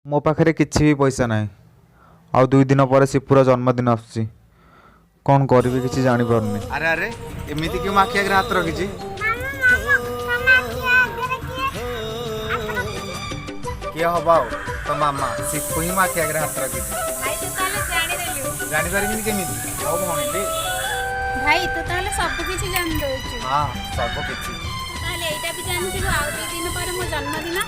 मो पाखे किसी भी पैसा ना आ 2 दिन पर शिपुर जन्मदिन आसुची कौन करी किसी जानी पारनी। अरे अरे एमती क्यों आखि आगे हाथ रखी किए हम आ तो मामा शिपु ही आखि आगे हाथ रखी जापारि केमी आओ भौणी भाई तू ताले सब किछि जान दउछु। हाँ सब किसी ताले एटा भी जानथिबो आ 2 दिन पर मो जन्मदिन।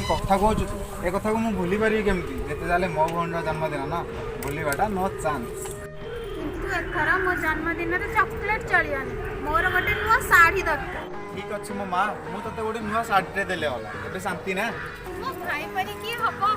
कथा कहूँ तू ए कथा को मुझे भूली पारि केमती जिते जाले मो भौणी जन्मदिन ना भूलवाटा नो चांस। किंतु एथर मो जन्मदिन रे चॉकलेट चलियानी मोर गोटे नुआ साड़ी दरकार। ठीक अच्छे मो माँ मुझे तोते गोटे नुआ साड़ी देले होला एबे शांति ना मो भाई परी की हबो।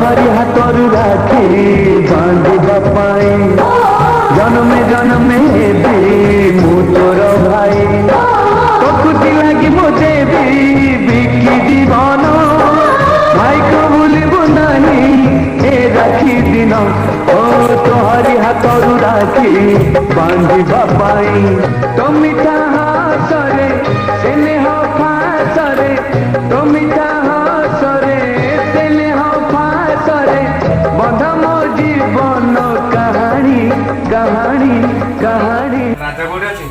हरि हाथरू राखी बांधिबा पाई जन्मे जन्मे भी मु तोर भाई प्रकृति लगी मुझे भी बिकी जीवन भाई को भूली बुंदानी ए राखी दिन ओ तोहरी हाथरू राखी बांधिबा पाई तो मिठा हासरे स्नेह फासरे तो मिठा हासरे स्नेह फासरे बंध मो जीवन कहानी कहानी कहानी। राजा कोठे अछि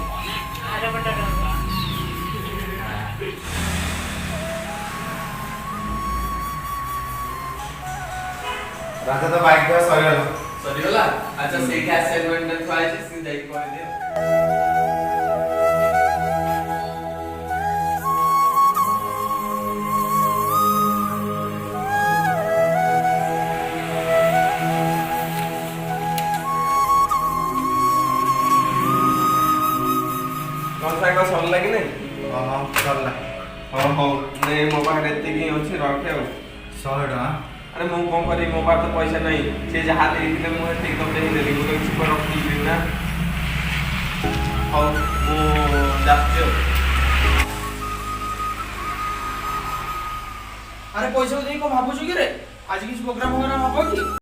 राजा तो बाइक पे सरीगला अच्छा से क्या असाइनमेंट थुआई से जाई कर दे साइकिल सरला कि नहीं? हाँ सरला हाँ हाँ नहीं मो पाखे एतिकी अच्छी रखे 100 टका अरे मु कौन करी मो पास तो पैसा नहीं से जहाँ देते मुझे ठीक तुम नहीं देली मुझे किसी पर रखी ना हाँ मु जाते हो अरे पैसा देई को भाबुछु कि रे आज किछ प्रोग्राम वगैरह हबो कि